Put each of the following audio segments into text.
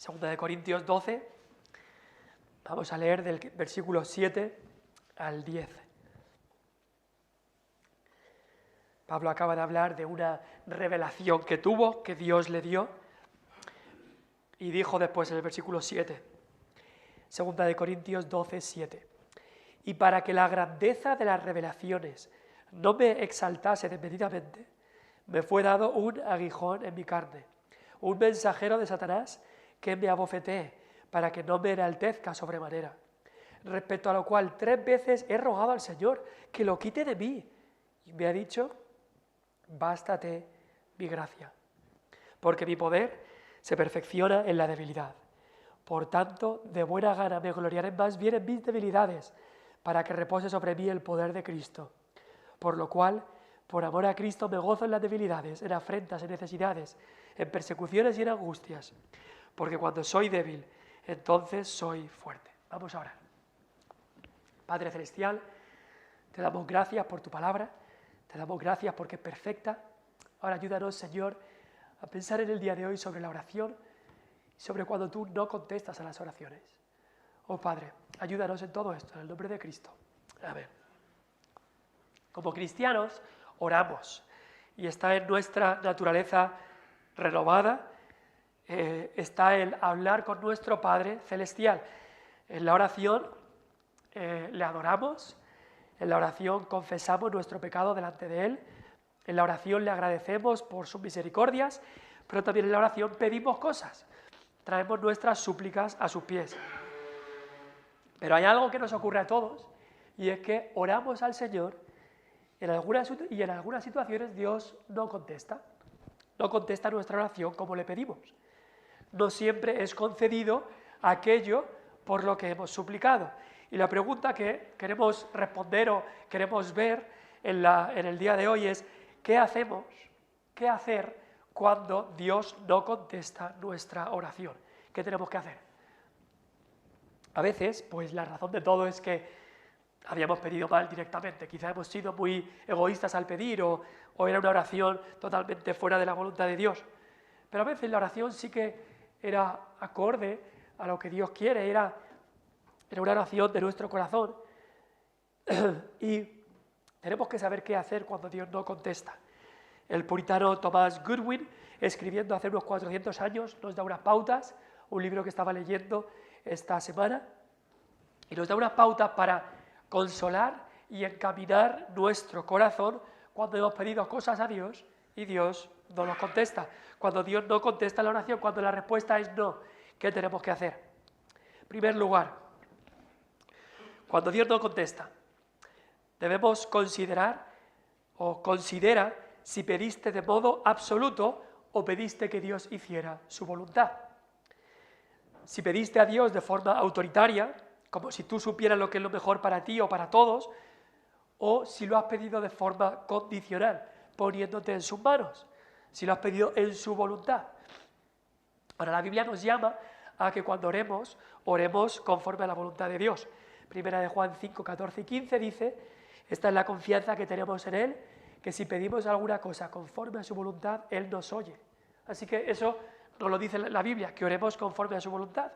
Segunda de Corintios 12, vamos a leer del versículo 7 al 10. Pablo acaba de hablar de una revelación que tuvo, que Dios le dio, y dijo después en el versículo 7, Segunda de Corintios 12, 7, y para que la grandeza de las revelaciones no me exaltase desmedidamente, me fue dado un aguijón en mi carne, un mensajero de Satanás que me abofetee, para que no me enaltezca sobremanera. Respecto a lo cual 3 veces he rogado al Señor que lo quite de mí, y me ha dicho: bástate mi gracia, porque mi poder se perfecciona en la debilidad. Por tanto, de buena gana me gloriaré más bien en mis debilidades, para que repose sobre mí el poder de Cristo. Por lo cual, por amor a Cristo me gozo en las debilidades, en afrentas, en necesidades, en persecuciones y en angustias, porque cuando soy débil, entonces soy fuerte. Vamos a orar. Padre Celestial, te damos gracias por tu palabra, te damos gracias porque es perfecta. Ahora ayúdanos, Señor, a pensar en el día de hoy sobre la oración y sobre cuando tú no contestas a las oraciones. Oh Padre, ayúdanos en todo esto, en el nombre de Cristo. Amén. Como cristianos, oramos y está en nuestra naturaleza renovada, está el hablar con nuestro Padre Celestial. En la oración le adoramos, en la oración confesamos nuestro pecado delante de Él, en la oración le agradecemos por sus misericordias, pero también en la oración pedimos cosas, traemos nuestras súplicas a sus pies. Pero hay algo que nos ocurre a todos, y es que oramos al Señor y en algunas situaciones Dios no contesta nuestra oración como le pedimos. No siempre es concedido aquello por lo que hemos suplicado. Y la pregunta que queremos responder o queremos ver en el día de hoy es: ¿qué hacemos? ¿Qué hacer cuando Dios no contesta nuestra oración? ¿Qué tenemos que hacer? A veces, pues la razón de todo es que habíamos pedido mal directamente, quizá hemos sido muy egoístas al pedir o era una oración totalmente fuera de la voluntad de Dios. Pero a veces la oración sí que era acorde a lo que Dios quiere, era una oración de nuestro corazón y tenemos que saber qué hacer cuando Dios no contesta. El puritano Thomas Goodwin, escribiendo hace unos 400 años, nos da unas pautas, un libro que estaba leyendo esta semana, y nos da unas pautas para consolar y encaminar nuestro corazón cuando hemos pedido cosas a Dios y Dios no nos contesta. Cuando Dios no contesta la oración, cuando la respuesta es no, ¿qué tenemos que hacer? En primer lugar, cuando Dios no contesta, debemos considera si pediste de modo absoluto o pediste que Dios hiciera su voluntad. Si pediste a Dios de forma autoritaria, como si tú supieras lo que es lo mejor para ti o para todos, o si lo has pedido de forma condicional, poniéndote en sus manos, si lo has pedido en su voluntad. Ahora, la Biblia nos llama a que cuando oremos conforme a la voluntad de Dios. Primera de Juan 5, 14 y 15 dice: esta es la confianza que tenemos en Él, que si pedimos alguna cosa conforme a su voluntad, Él nos oye. Así que eso nos lo dice la Biblia, que oremos conforme a su voluntad.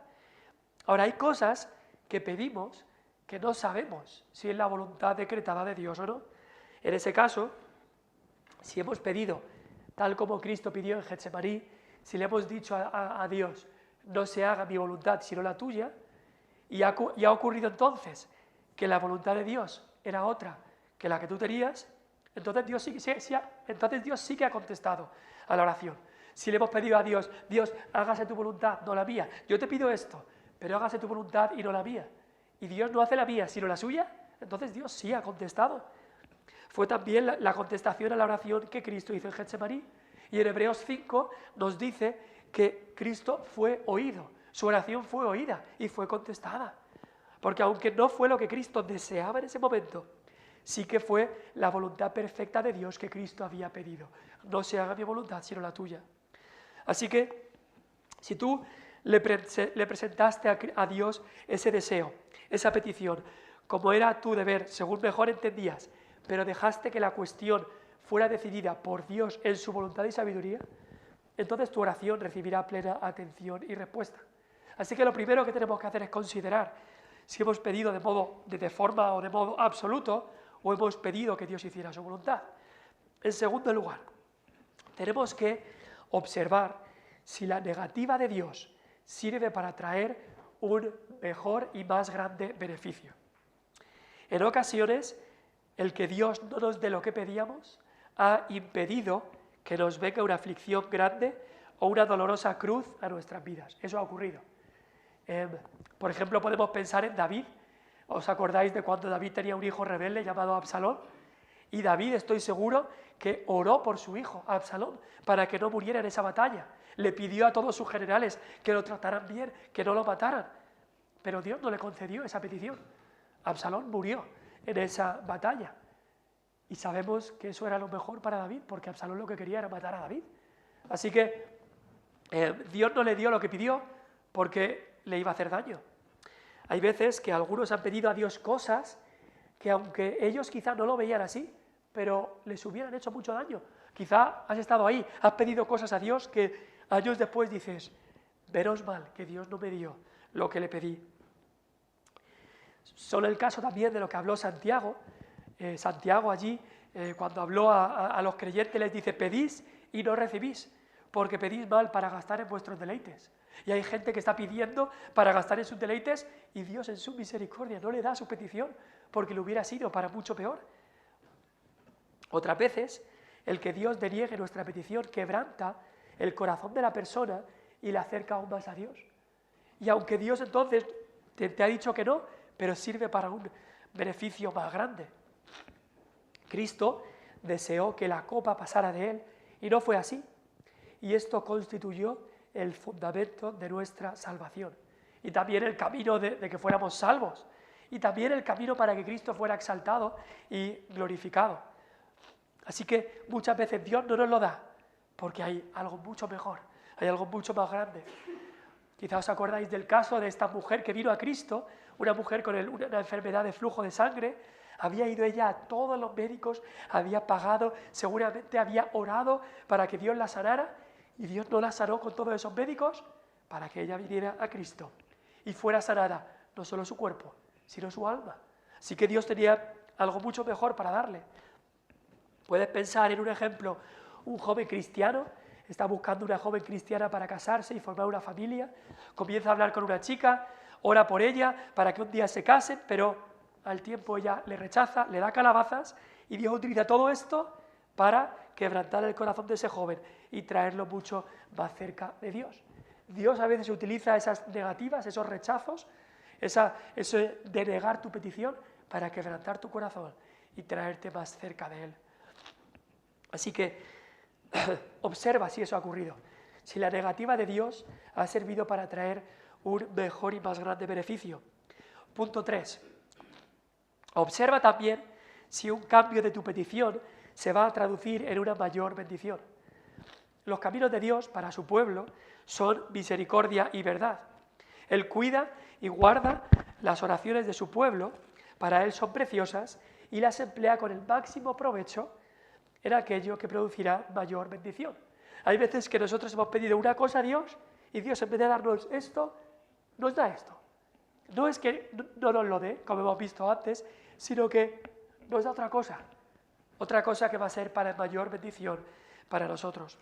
Ahora, hay cosas que pedimos que no sabemos si es la voluntad decretada de Dios o no. En ese caso, si hemos pedido, tal como Cristo pidió en Getsemaní, si le hemos dicho a Dios: no se haga mi voluntad sino la tuya, y ha ocurrido entonces que la voluntad de Dios era otra que la que tú tenías, entonces Dios sí que ha contestado a la oración. Si le hemos pedido a Dios: Dios, hágase tu voluntad, no la mía. Yo te pido esto, pero hágase tu voluntad y no la mía. Y Dios no hace la mía, sino la suya, entonces Dios sí ha contestado. Fue también la contestación a la oración que Cristo hizo en Getsemaní. Y en Hebreos 5 nos dice que Cristo fue oído, su oración fue oída y fue contestada. Porque aunque no fue lo que Cristo deseaba en ese momento, sí que fue la voluntad perfecta de Dios que Cristo había pedido. No se haga mi voluntad, sino la tuya. Así que, si tú le presentaste a Dios ese deseo, esa petición, como era tu deber, según mejor entendías, pero dejaste que la cuestión fuera decidida por Dios en su voluntad y sabiduría, entonces tu oración recibirá plena atención y respuesta. Así que lo primero que tenemos que hacer es considerar si hemos pedido de forma o de modo absoluto o hemos pedido que Dios hiciera su voluntad. En segundo lugar, tenemos que observar si la negativa de Dios sirve para traer un mejor y más grande beneficio. En ocasiones, el que Dios no nos dé lo que pedíamos ha impedido que nos venga una aflicción grande o una dolorosa cruz a nuestras vidas. Eso ha ocurrido. Por ejemplo, podemos pensar en David. ¿Os acordáis de cuando David tenía un hijo rebelde llamado Absalón? Y David, estoy seguro, que oró por su hijo, Absalón, para que no muriera en esa batalla. Le pidió a todos sus generales que lo trataran bien, que no lo mataran. Pero Dios no le concedió esa petición. Absalón murió en esa batalla. Y sabemos que eso era lo mejor para David, porque Absalón lo que quería era matar a David. Así que Dios no le dio lo que pidió porque le iba a hacer daño. Hay veces que algunos han pedido a Dios cosas que aunque ellos quizá no lo veían así, pero les hubieran hecho mucho daño. Quizá has estado ahí, has pedido cosas a Dios que años después dices, menos mal que Dios no me dio lo que le pedí. Solo el caso también de lo que habló Santiago. Santiago allí, cuando habló a los creyentes, les dice, pedís y no recibís, porque pedís mal para gastar en vuestros deleites. Y hay gente que está pidiendo para gastar en sus deleites y Dios en su misericordia no le da su petición, porque le hubiera sido para mucho peor. Otras veces, el que Dios deniegue nuestra petición quebranta el corazón de la persona y le acerca aún más a Dios. Y aunque Dios entonces te ha dicho que no, pero sirve para un beneficio más grande. Cristo deseó que la copa pasara de él y no fue así. Y esto constituyó el fundamento de nuestra salvación. Y también el camino de que fuéramos salvos. Y también el camino para que Cristo fuera exaltado y glorificado. Así que muchas veces Dios no nos lo da porque hay algo mucho mejor, hay algo mucho más grande. Quizá os acordáis del caso de esta mujer que vino a Cristo, una mujer con una enfermedad de flujo de sangre. Había ido ella a todos los médicos, había pagado, seguramente había orado para que Dios la sanara, y Dios no la sanó con todos esos médicos para que ella viniera a Cristo y fuera sanada, no solo su cuerpo, sino su alma. Así que Dios tenía algo mucho mejor para darle. Puedes pensar en un ejemplo, un joven cristiano, está buscando una joven cristiana para casarse y formar una familia, comienza a hablar con una chica, ora por ella para que un día se casen, pero al tiempo ella le rechaza, le da calabazas, y Dios utiliza todo esto para quebrantar el corazón de ese joven y traerlo mucho más cerca de Dios. Dios a veces utiliza esas negativas, esos rechazos, eso de negar tu petición para quebrantar tu corazón y traerte más cerca de Él. Así que observa si eso ha ocurrido, si la negativa de Dios ha servido para traer un mejor y más grande beneficio. Punto 3. Observa también si un cambio de tu petición se va a traducir en una mayor bendición. Los caminos de Dios para su pueblo son misericordia y verdad. Él cuida y guarda las oraciones de su pueblo, para Él son preciosas y las emplea con el máximo provecho en aquello que producirá mayor bendición. Hay veces que nosotros hemos pedido una cosa a Dios y Dios, en vez de darnos esto, nos da esto. No es que no nos lo dé, como hemos visto antes, sino que nos da otra cosa que va a ser para mayor bendición para nosotros.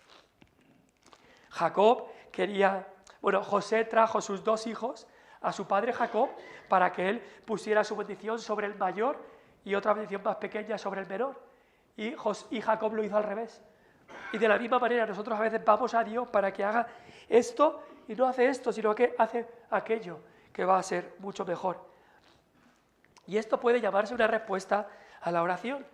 José trajo sus 2 hijos a su padre Jacob para que él pusiera su bendición sobre el mayor y otra bendición más pequeña sobre el menor. Y Jacob lo hizo al revés. Y de la misma manera nosotros a veces vamos a Dios para que haga esto y no hace esto, sino que hace aquello que va a ser mucho mejor. Y esto puede llamarse una respuesta a la oración.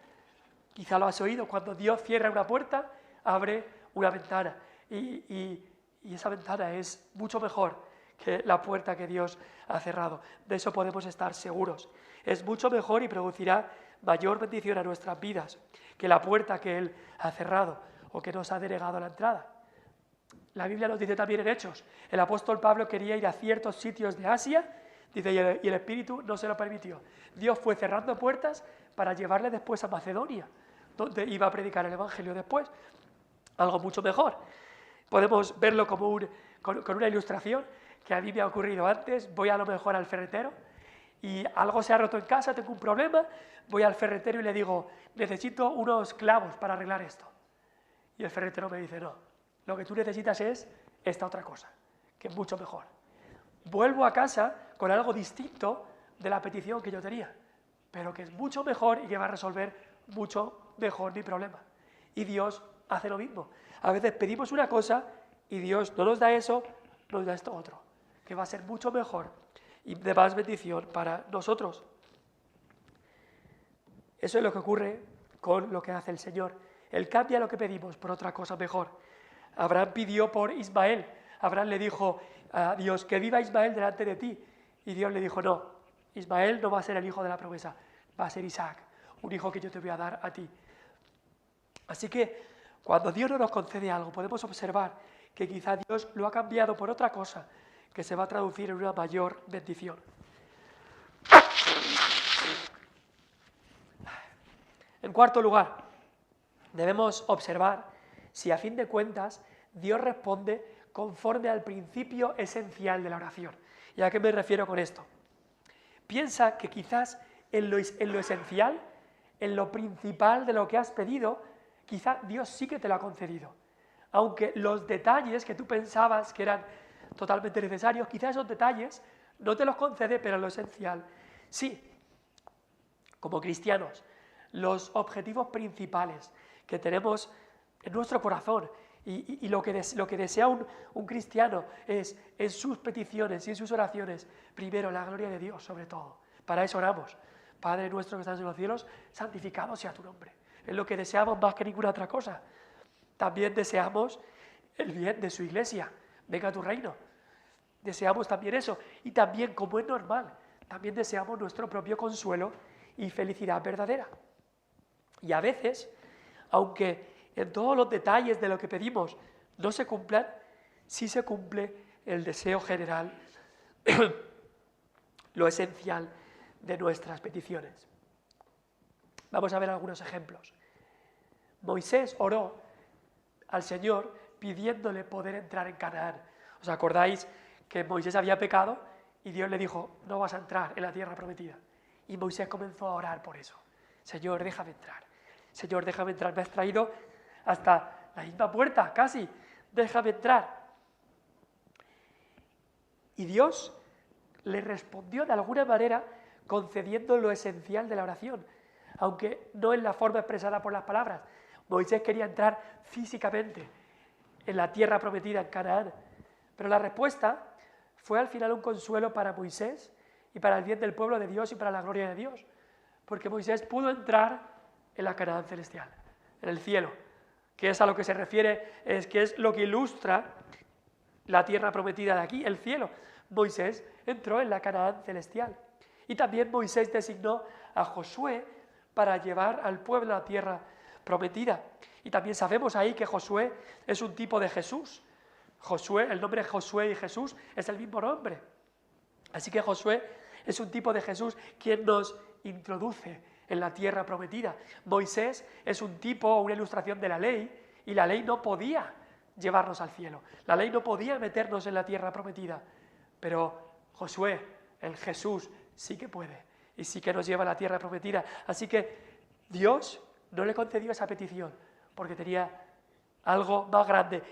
Quizá lo has oído, cuando Dios cierra una puerta, abre una ventana. Y esa ventana es mucho mejor que la puerta que Dios ha cerrado. De eso podemos estar seguros. Es mucho mejor y producirá mayor bendición a nuestras vidas que la puerta que Él ha cerrado o que nos ha denegado la entrada. La Biblia nos dice también en Hechos, el apóstol Pablo quería ir a ciertos sitios de Asia, dice, y el Espíritu no se lo permitió. Dios fue cerrando puertas para llevarle después a Macedonia, donde iba a predicar el Evangelio después. Algo mucho mejor. Podemos verlo como con una ilustración, que a mí me ha ocurrido antes. Voy a lo mejor al ferretero y algo se ha roto en casa, tengo un problema, voy al ferretero y le digo, necesito unos clavos para arreglar esto. Y el ferretero me dice, no, lo que tú necesitas es esta otra cosa, que es mucho mejor. Vuelvo a casa con algo distinto de la petición que yo tenía, pero que es mucho mejor y que va a resolver mucho mejor mi problema. Y Dios hace lo mismo. A veces pedimos una cosa y Dios no nos da eso, nos da esto otro, que va a ser mucho mejor y de más bendición para nosotros. Eso es lo que ocurre con lo que hace el Señor. Él cambia lo que pedimos por otra cosa mejor. Abraham pidió por Ismael. Abraham le dijo a Dios, que viva Ismael delante de ti. Y Dios le dijo, no, Ismael no va a ser el hijo de la promesa, va a ser Isaac, un hijo que yo te voy a dar a ti. Así que cuando Dios no nos concede algo, podemos observar que quizá Dios lo ha cambiado por otra cosa que se va a traducir en una mayor bendición. En cuarto lugar, debemos observar si a fin de cuentas Dios responde conforme al principio esencial de la oración. ¿Y a qué me refiero con esto? Piensa que quizás en lo esencial, en lo principal de lo que has pedido, quizá Dios sí que te lo ha concedido. Aunque los detalles que tú pensabas que eran totalmente necesarios, quizá esos detalles no te los concede, pero lo esencial sí. Como cristianos, los objetivos principales que tenemos en nuestro corazón y lo que desea un cristiano es en sus peticiones y en sus oraciones, primero la gloria de Dios sobre todo. Para eso oramos. Padre nuestro que estás en los cielos, santificado sea tu nombre. Es lo que deseamos más que ninguna otra cosa. También deseamos el bien de su iglesia. Venga a tu reino. Deseamos también eso. Y también, como es normal, también deseamos nuestro propio consuelo y felicidad verdadera. Y a veces, aunque en todos los detalles de lo que pedimos no se cumplan, sí se cumple el deseo general, lo esencial de nuestras peticiones. Vamos a ver algunos ejemplos. Moisés oró al Señor pidiéndole poder entrar en Canaán. ¿Os acordáis que Moisés había pecado y Dios le dijo, no vas a entrar en la tierra prometida? Y Moisés comenzó a orar por eso. Señor, déjame entrar. Señor, déjame entrar. Me has traído hasta la misma puerta, casi. Déjame entrar. Y Dios le respondió de alguna manera concediendo lo esencial de la oración, aunque no en la forma expresada por las palabras. Moisés quería entrar físicamente en la tierra prometida en Canaán, pero la respuesta fue al final un consuelo para Moisés y para el bien del pueblo de Dios y para la gloria de Dios, porque Moisés pudo entrar en la Canaán celestial, en el cielo, que es a lo que se refiere, que es lo que ilustra la tierra prometida de aquí, el cielo. Moisés entró en la Canaán celestial. Y también Moisés designó a Josué para llevar al pueblo a la tierra prometida. Y también sabemos ahí que Josué es un tipo de Jesús. Josué, el nombre Josué y Jesús es el mismo nombre. Así que Josué es un tipo de Jesús quien nos introduce en la tierra prometida. Moisés es un tipo o una ilustración de la ley y la ley no podía llevarnos al cielo. La ley no podía meternos en la tierra prometida. Pero Josué, el Jesús, sí que puede y sí que nos lleva a la tierra prometida. Así que Dios no le concedió esa petición porque tenía algo más grande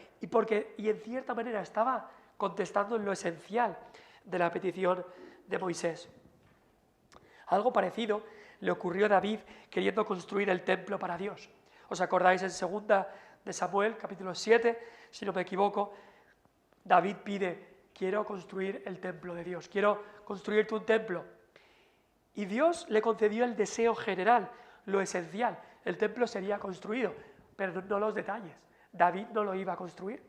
y en cierta manera estaba contestando en lo esencial de la petición de Moisés. Algo parecido le ocurrió a David queriendo construir el templo para Dios. ¿Os acordáis en 2 de Samuel, capítulo 7, si no me equivoco? David pide, quiero construir el templo de Dios, quiero construirte un templo. Y Dios le concedió el deseo general, lo esencial. El templo sería construido, pero no los detalles. David no lo iba a construir.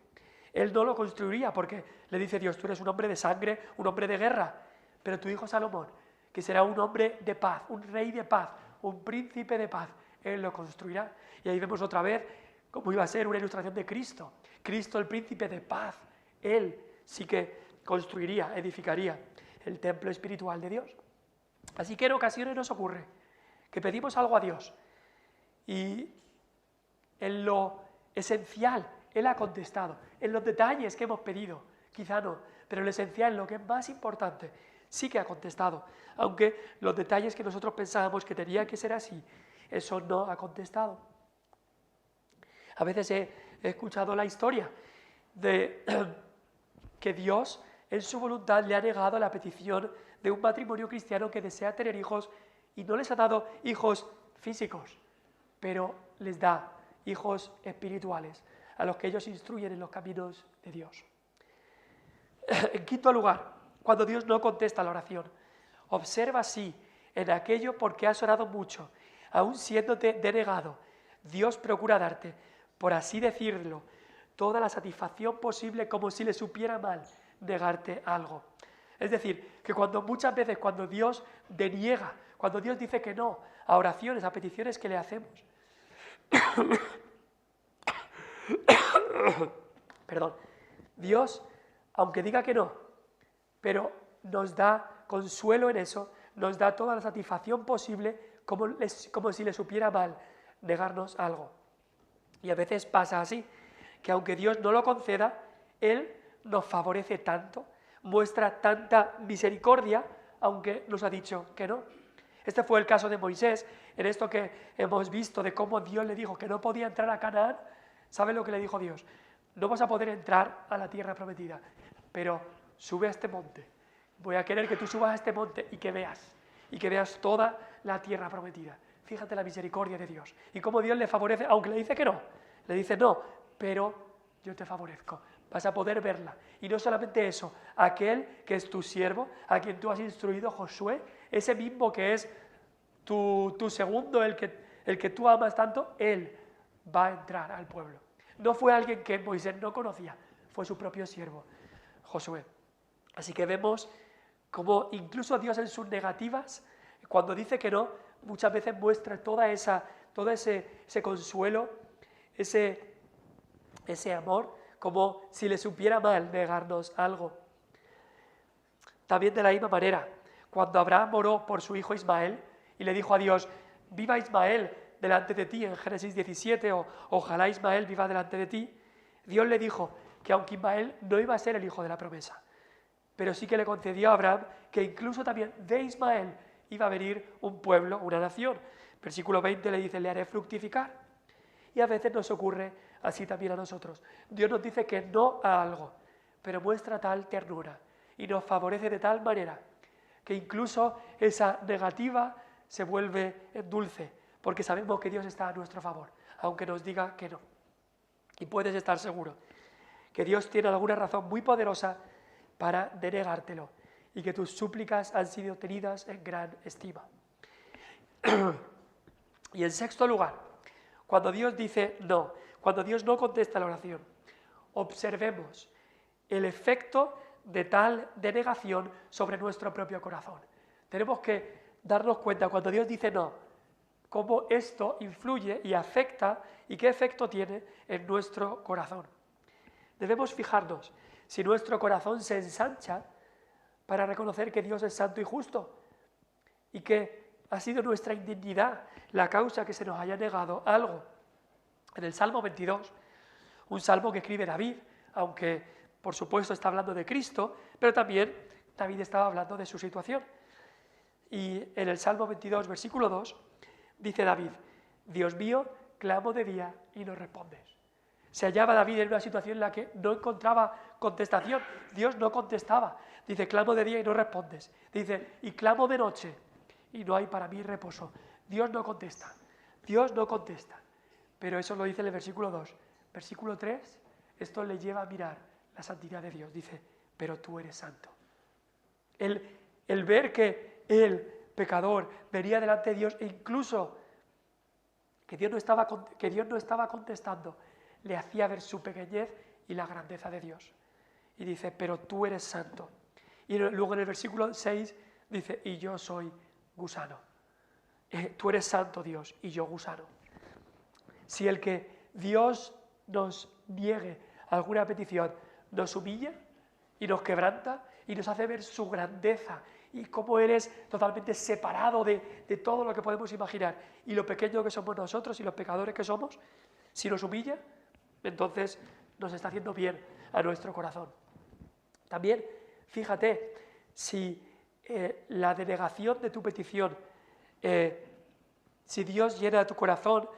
Él no lo construiría porque le dice Dios, tú eres un hombre de sangre, un hombre de guerra, pero tu hijo Salomón, que será un hombre de paz, un rey de paz, un príncipe de paz, él lo construirá. Y ahí vemos otra vez cómo iba a ser una ilustración de Cristo. Cristo, el príncipe de paz, él sí que construiría, edificaría el templo espiritual de Dios. Así que en ocasiones nos ocurre que pedimos algo a Dios y en lo esencial Él ha contestado, en los detalles que hemos pedido, Quizá no, pero lo esencial, lo que es más importante, sí que ha contestado. Aunque los detalles que nosotros pensábamos que tenía que ser así, eso no ha contestado. A veces he escuchado la historia de que Dios en su voluntad le ha negado la petición de un matrimonio cristiano que desea tener hijos y no les ha dado hijos físicos, pero les da hijos espirituales, a los que ellos instruyen en los caminos de Dios. En quinto lugar, cuando Dios no contesta la oración, observa si en aquello porque has orado mucho, aun siéndote denegado, Dios procura darte, por así decirlo, toda la satisfacción posible como si le supiera mal negarte algo. Es decir, que muchas veces cuando Dios deniega, cuando Dios dice que no a oraciones, a peticiones que le hacemos, perdón, Dios, aunque diga que no, pero nos da consuelo en eso, nos da toda la satisfacción posible como si le supiera mal negarnos algo. Y a veces pasa así, que aunque Dios no lo conceda, Él nos favorece tanto, muestra tanta misericordia, aunque nos ha dicho que no. Este fue el caso de Moisés, en esto que hemos visto de cómo Dios le dijo que no podía entrar a Canaán. ¿Sabe lo que le dijo Dios? No vas a poder entrar a la tierra prometida, pero sube a este monte. Voy a querer que tú subas a este monte y que veas toda la tierra prometida. Fíjate la misericordia de Dios y cómo Dios le favorece, aunque le dice que no. Le dice no, pero yo te favorezco. Vas a poder verla. Y no solamente eso, aquel que es tu siervo, a quien tú has instruido, Josué, ese mismo que es tu segundo, el que tú amas tanto, él va a entrar al pueblo. No fue alguien que Moisés no conocía, fue su propio siervo, Josué. Así que vemos cómo incluso Dios en sus negativas, cuando dice que no, muchas veces muestra todo ese consuelo, ese amor, como si le supiera mal negarnos algo. También de la misma manera, cuando Abraham oró por su hijo Ismael y le dijo a Dios, viva Ismael delante de ti, en Génesis 17, o ojalá Ismael viva delante de ti, Dios le dijo que aunque Ismael no iba a ser el hijo de la promesa, pero sí que le concedió a Abraham que incluso también de Ismael iba a venir un pueblo, una nación. Versículo 20 le dice, le haré fructificar. Y a veces nos ocurre así también a nosotros. Dios nos dice que no a algo, pero muestra tal ternura y nos favorece de tal manera que incluso esa negativa se vuelve dulce, porque sabemos que Dios está a nuestro favor, aunque nos diga que no. Y puedes estar seguro que Dios tiene alguna razón muy poderosa para denegártelo y que tus súplicas han sido tenidas en gran estima. Y en sexto lugar, cuando Dios dice no, cuando Dios no contesta la oración, observemos el efecto de tal denegación sobre nuestro propio corazón. Tenemos que darnos cuenta cuando Dios dice no, cómo esto influye y afecta y qué efecto tiene en nuestro corazón. Debemos fijarnos si nuestro corazón se ensancha para reconocer que Dios es santo y justo y que ha sido nuestra indignidad la causa que se nos haya negado algo. En el Salmo 22, un salmo que escribe David, aunque por supuesto está hablando de Cristo, pero también David estaba hablando de su situación. Y en el Salmo 22, versículo 2, dice David, Dios mío, clamo de día y no respondes. Se hallaba David en una situación en la que no encontraba contestación. Dios no contestaba. Dice, clamo de día y no respondes. Dice, y clamo de noche y no hay para mí reposo. Dios no contesta. Dios no contesta. Pero eso lo dice en el versículo 2. Versículo 3, esto le lleva a mirar la santidad de Dios. Dice, pero tú eres santo. El ver que el pecador venía delante de Dios e incluso que Dios no estaba contestando, le hacía ver su pequeñez y la grandeza de Dios. Y dice, pero tú eres santo. Y luego en el versículo 6 dice, y yo soy gusano. Tú eres santo, Dios, y yo gusano. Si el que Dios nos niegue alguna petición nos humilla y nos quebranta y nos hace ver su grandeza y cómo Él es totalmente separado de todo lo que podemos imaginar y lo pequeño que somos nosotros y los pecadores que somos, si nos humilla, entonces nos está haciendo bien a nuestro corazón. También, fíjate, si la denegación de tu petición, si Dios llena tu corazón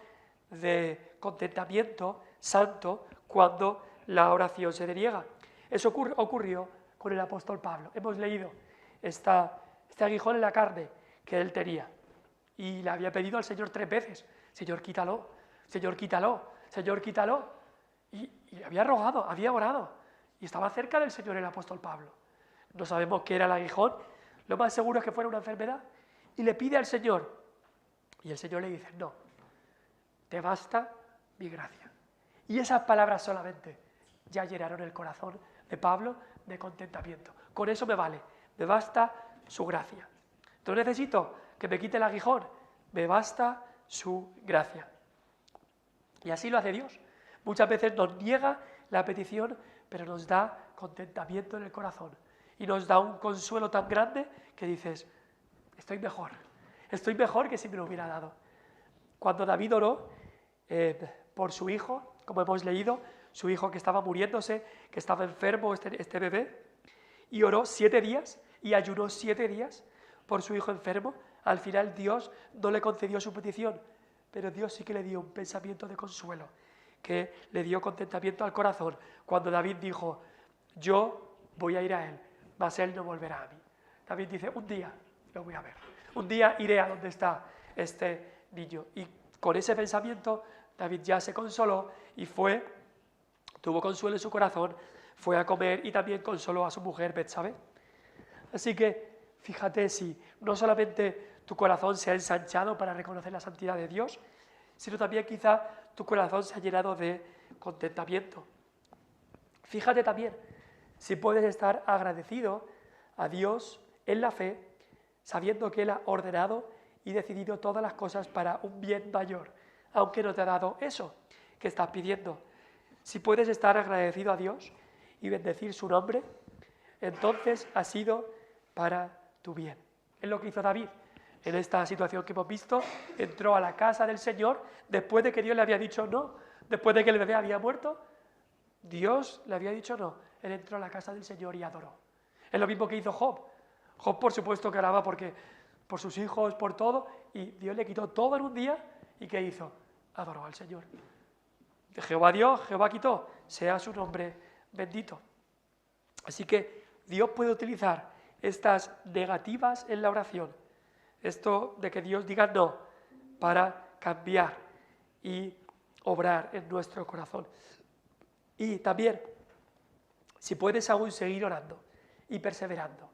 de contentamiento santo cuando la oración se deniega. Eso ocurrió con el apóstol Pablo. Hemos leído este aguijón en la carne que él tenía y le había pedido al Señor 3 veces, Señor, quítalo, Señor, quítalo, Señor, quítalo. Y había rogado, había orado y estaba cerca del Señor el apóstol Pablo. No sabemos qué era el aguijón, lo más seguro es que fuera una enfermedad y le pide al Señor y el Señor le dice, no, te basta mi gracia. Y esas palabras solamente ya llenaron el corazón de Pablo de contentamiento. Con eso me vale, me basta su gracia. No necesito que me quite el aguijón, me basta su gracia. Y así lo hace Dios. Muchas veces nos niega la petición, pero nos da contentamiento en el corazón. Y nos da un consuelo tan grande que dices, estoy mejor que si me lo hubiera dado. Cuando David oró por su hijo, como hemos leído, su hijo que estaba muriéndose, que estaba enfermo, este bebé, y oró 7 días y ayunó 7 días por su hijo enfermo, al final Dios no le concedió su petición, pero Dios sí que le dio un pensamiento de consuelo, que le dio contentamiento al corazón, cuando David dijo, yo voy a ir a él, mas él no volverá a mí. David dice, un día lo voy a ver, un día iré a donde está este niño. Y con ese pensamiento David ya se consoló y tuvo consuelo en su corazón, fue a comer y también consoló a su mujer Betsabé. Así que fíjate si no solamente tu corazón se ha ensanchado para reconocer la santidad de Dios, sino también quizá tu corazón se ha llenado de contentamiento. Fíjate también si puedes estar agradecido a Dios en la fe, sabiendo que Él ha ordenado y decidido todas las cosas para un bien mayor, aunque no te ha dado eso que estás pidiendo. Si puedes estar agradecido a Dios y bendecir su nombre, entonces ha sido para tu bien. Es lo que hizo David. En esta situación que hemos visto, entró a la casa del Señor después de que Dios le había dicho no, después de que el bebé había muerto, Dios le había dicho no. Él entró a la casa del Señor y adoró. Es lo mismo que hizo Job. Job, por supuesto, que oraba por sus hijos, por todo, y Dios le quitó todo en un día, ¿y qué hizo? Adoró al Señor. Jehová dio, Jehová quitó, sea su nombre bendito. Así que Dios puede utilizar estas negativas en la oración, esto de que Dios diga no, para cambiar y obrar en nuestro corazón. Y también, si puedes aún seguir orando y perseverando,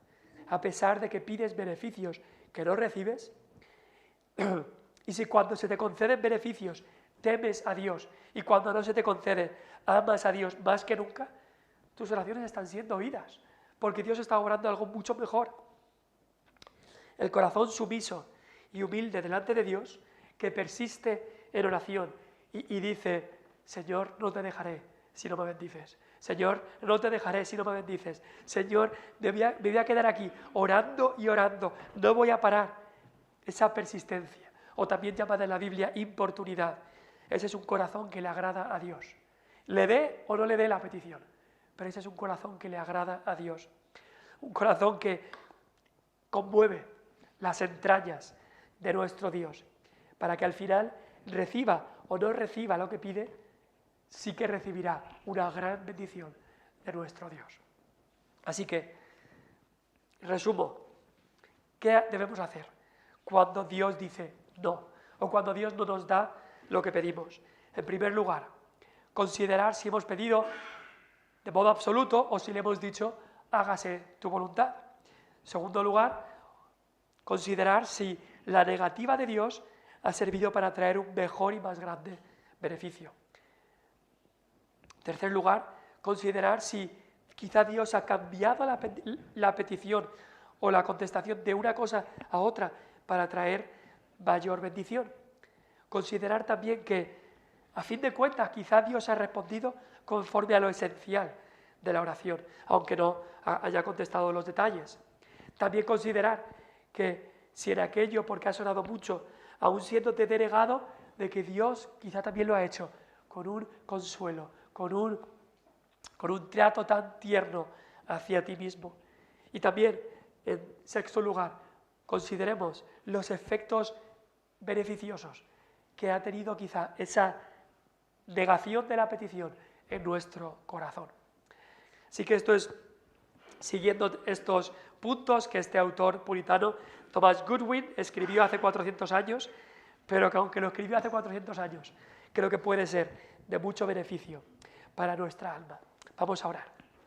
a pesar de que pides beneficios que no recibes, y si cuando se te conceden beneficios temes a Dios y cuando no se te concede amas a Dios más que nunca, tus oraciones están siendo oídas, porque Dios está obrando algo mucho mejor. El corazón sumiso y humilde delante de Dios, que persiste en oración y dice, Señor, no te dejaré si no me bendices. Señor, no te dejaré si no me bendices. Señor, me voy a quedar aquí orando y orando, no voy a parar. Esa persistencia, o también llamada en la Biblia importunidad, ese es un corazón que le agrada a Dios. Le dé o no le dé la petición, pero ese es un corazón que le agrada a Dios. Un corazón que conmueve las entrañas de nuestro Dios, para que al final reciba o no reciba lo que pide, sí que recibirá una gran bendición de nuestro Dios. Así que, resumo, ¿qué debemos hacer cuando Dios dice no, o cuando Dios no nos da lo que pedimos? En primer lugar, considerar si hemos pedido de modo absoluto o si le hemos dicho, hágase tu voluntad. En segundo lugar, considerar si la negativa de Dios ha servido para traer un mejor y más grande beneficio. En tercer lugar, considerar si quizá Dios ha cambiado la petición o la contestación de una cosa a otra para traer mayor bendición. Considerar también que, a fin de cuentas, quizá Dios ha respondido conforme a lo esencial de la oración, aunque no haya contestado los detalles. También considerar que si en aquello, porque has orado mucho, aún siéndote denegado, de que Dios quizá también lo ha hecho con un consuelo, con un trato tan tierno hacia ti mismo. Y también, en sexto lugar, consideremos los efectos beneficiosos que ha tenido quizá esa negación de la petición en nuestro corazón. Así que esto es siguiendo estos puntos que este autor puritano, Thomas Goodwin, escribió hace 400 años, pero que aunque lo escribió hace 400 años, creo que puede ser de mucho beneficio para nuestra alma. Vamos a orar.